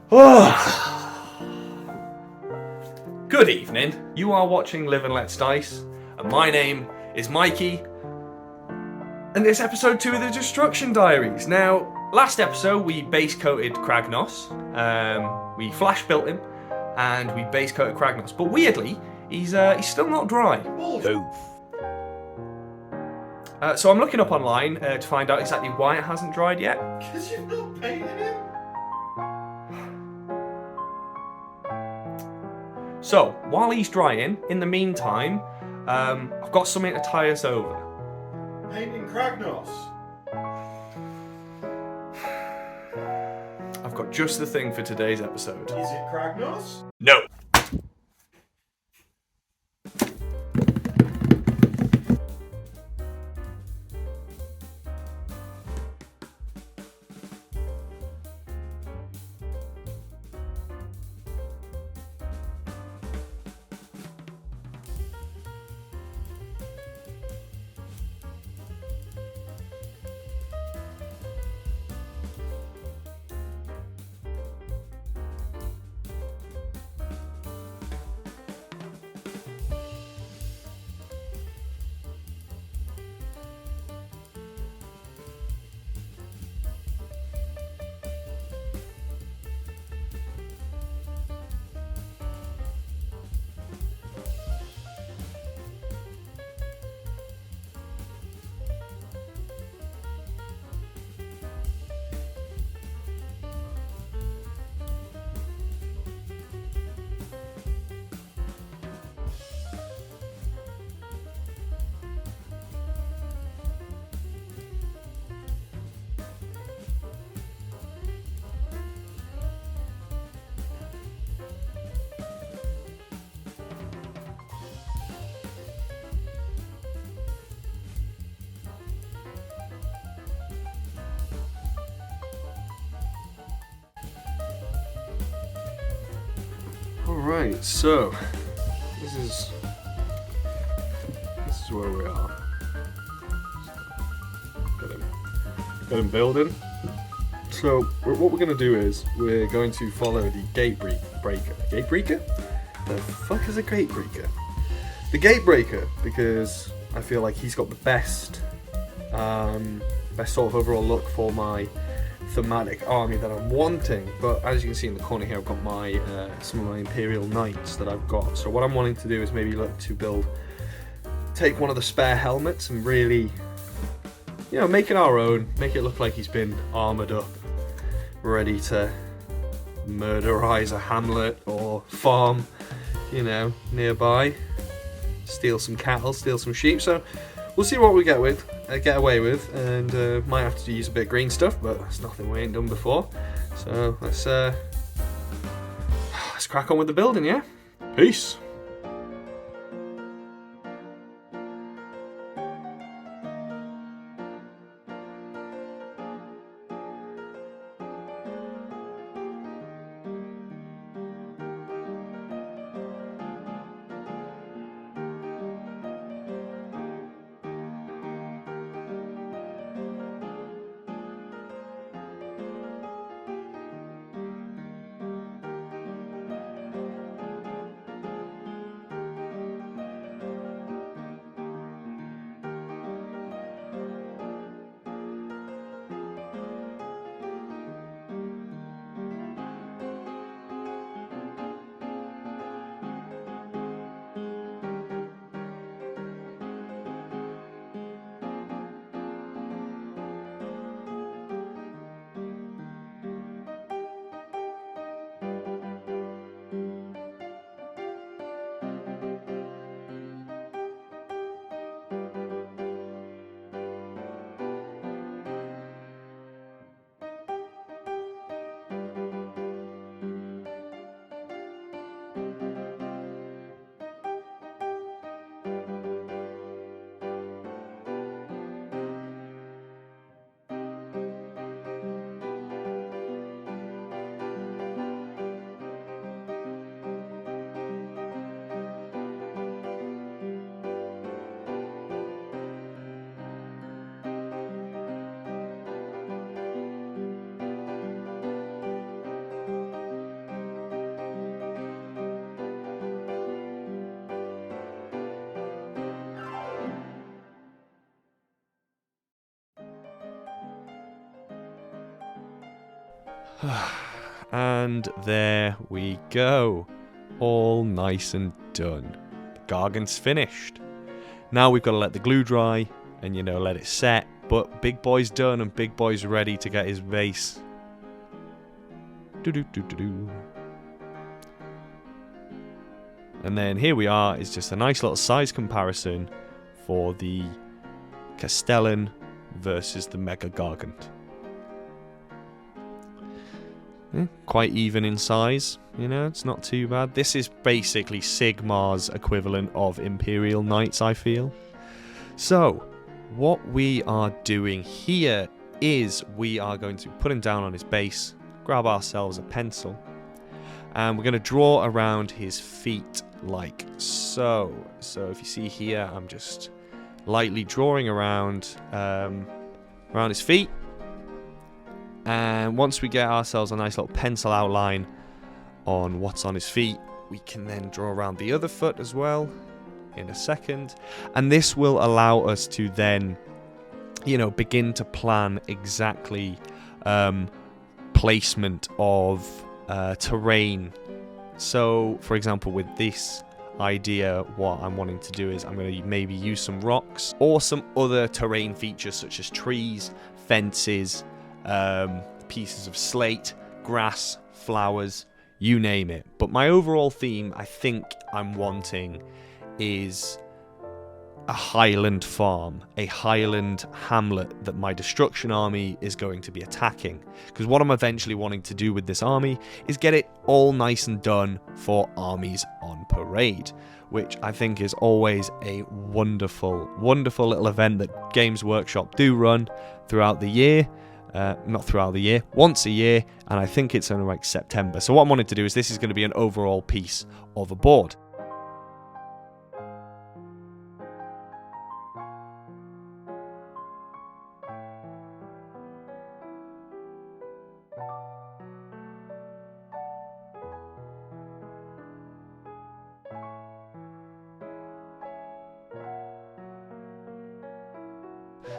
Good evening, you are watching Live and Let's Dice, and my name is Mikey, and it's episode 2 of the Destruction Diaries. Now, last episode we base coated Kragnos, we flash built him, and we base coated Kragnos, but weirdly, he's still not dry. So I'm looking up online to find out exactly why it hasn't dried yet. Because you've not painted him? So, while he's drying, in the meantime, I've got something to tie us over. Painting Kragnos. I've got just the thing for today's episode. Is it Kragnos? No. Alright, so this is where we are. Got him building. So what we're going to do is we're going to follow the gate breaker. Gate breaker? The fuck is a gate breaker? The gate breaker, because I feel like he's got the best sort of overall look for my thematic army that I'm wanting. But as you can see in the corner here, I've got my some of my Imperial Knights that I've got. So what I'm wanting to do is maybe look to take one of the spare helmets and really, you know, make it our own, make it look like he's been armoured up, ready to murderize a hamlet or farm, you know, nearby, steal some cattle, steal some sheep. So we'll see what we get away with, and might have to use a bit of green stuff, but that's nothing we ain't done before. So let's crack on with the building, yeah? Peace. And there we go. All nice and done. The Gargant's finished. Now we've got to let the glue dry and, you know, let it set. But Big Boy's done and Big Boy's ready to get his base. Do-do-do-do-do. And then here we are. It's just a nice little size comparison for the Castellan versus the Mega Gargant. Yeah, quite even in size, you know, it's not too bad. This is basically Sigmar's equivalent of Imperial Knights, I feel. So, what we are doing here is we are going to put him down on his base, grab ourselves a pencil, and we're going to draw around his feet like so. So if you see here, I'm just lightly drawing around his feet. And once we get ourselves a nice little pencil outline on what's on his feet, we can then draw around the other foot as well in a second. And this will allow us to then, you know, begin to plan exactly placement of terrain. So, for example, with this idea, what I'm wanting to do is I'm going to maybe use some rocks or some other terrain features such as trees, fences, pieces of slate, grass, flowers, you name it. But my overall theme, I think I'm wanting, is a highland farm, a highland hamlet that my destruction army is going to be attacking. Because what I'm eventually wanting to do with this army is get it all nice and done for armies on parade, which I think is always a wonderful, wonderful little event that Games Workshop do run throughout the year. Not throughout the year, once a year, and I think it's in like September. So what I'm wanting to do is this is going to be an overall piece of a board.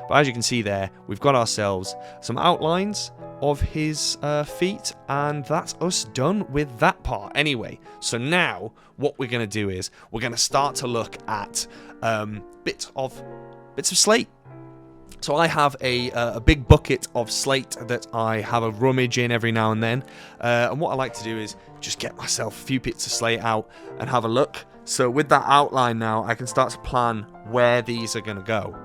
But as you can see there, we've got ourselves some outlines of his feet, and that's us done with that part anyway. So now what we're going to do is we're going to start to look at bits of slate. So I have a big bucket of slate that I have a rummage in every now and then, and what I like to do is just get myself a few bits of slate out and have a look. So with that outline now, I can start to plan where these are going to go.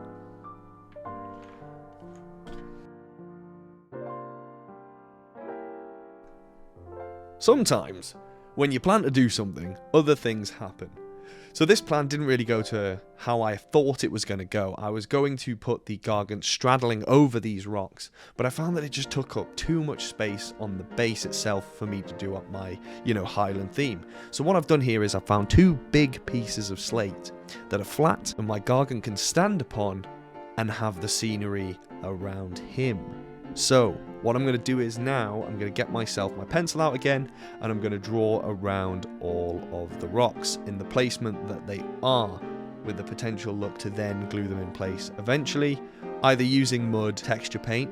Sometimes, when you plan to do something, other things happen. So this plan didn't really go to how I thought it was going to go. I was going to put the Gargant straddling over these rocks, but I found that it just took up too much space on the base itself for me to do up my, Highland theme. So what I've done here is I've found two big pieces of slate that are flat, and my Gargant can stand upon and have the scenery around him. So, what I'm going to do is now, I'm going to get myself my pencil out again, and I'm going to draw around all of the rocks in the placement that they are, with the potential look to then glue them in place eventually, either using mud texture paint,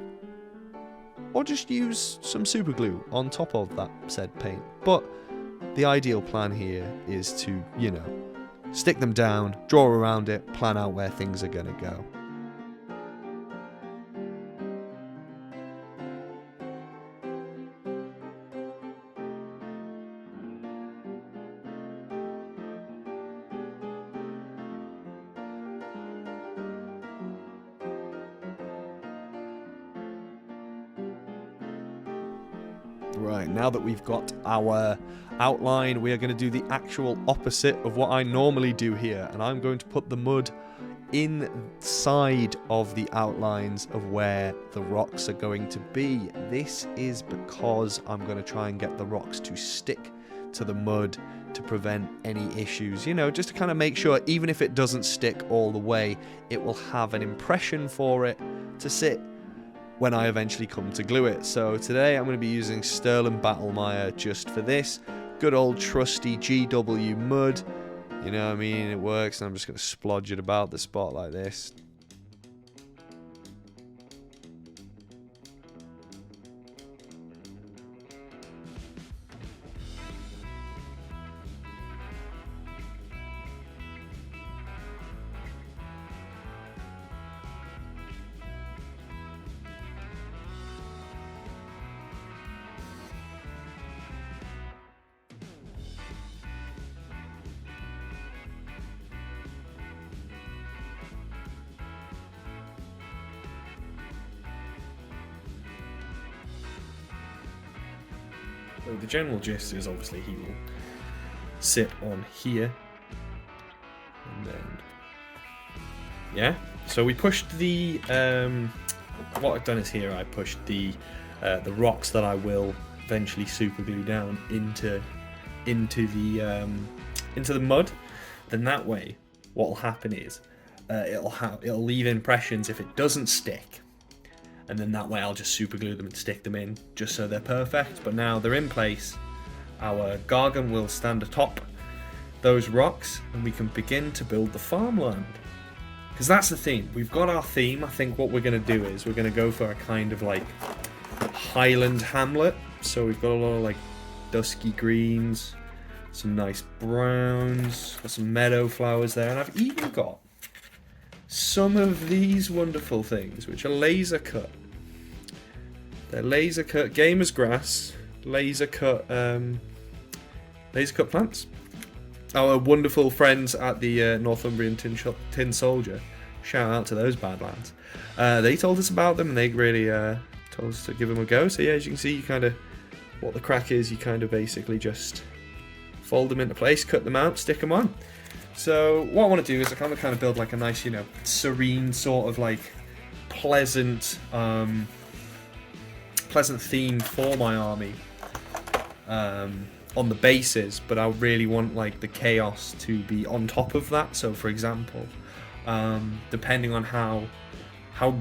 or just use some super glue on top of that said paint. But the ideal plan here is to, stick them down, draw around it, plan out where things are going to go. Right, now that we've got our outline, we are going to do the actual opposite of what I normally do here, and I'm going to put the mud inside of the outlines of where the rocks are going to be. This is because I'm going to try and get the rocks to stick to the mud to prevent any issues, just to kind of make sure even if it doesn't stick all the way, it will have an impression for it to sit when I eventually come to glue it. So today I'm going to be using Sterling Battlemire just for this. Good old trusty GW mud. You know what I mean? It works, and I'm just going to splodge it about the spot like this. So the general gist is obviously he will sit on here, and then yeah. So we pushed the what I've done is here I pushed the rocks that I will eventually super glue down into the mud. Then that way, what will happen is it'll leave impressions if it doesn't stick. And then that way I'll just super glue them and stick them in just so they're perfect. But now they're in place, our gargan will stand atop those rocks and we can begin to build the farmland. Because that's the theme. We've got our theme. I think what we're going to do is we're going to go for a kind of like Highland hamlet. So we've got a lot of like dusky greens, some nice browns, got some meadow flowers there. And I've even got some of these wonderful things, which are laser cut. They're laser cut gamer's grass, laser cut plants. Our wonderful friends at the Northumbrian Tin Soldier, shout out to those bad lads. They told us about them and they really told us to give them a go. So yeah, as you can see, you kind of, what the crack is, you kind of basically just fold them into place, cut them out, stick them on. So what I want to do is I kind of build like a nice, you know, serene sort of like pleasant theme for my army on the bases, but I really want like the chaos to be on top of that. So for example, depending on how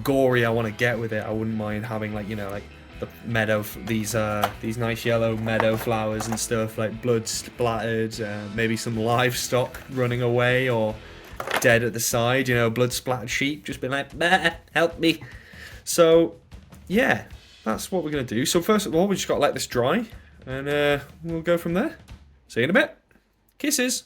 gory I want to get with it, I wouldn't mind having like, you know, like the meadow, these nice yellow meadow flowers and stuff, like blood splattered, maybe some livestock running away or dead at the side, you know, blood splattered sheep just being like, bah, help me. So yeah, that's what we're gonna do. So first of all, we just gotta let this dry and we'll go from there. See you in a bit. Kisses.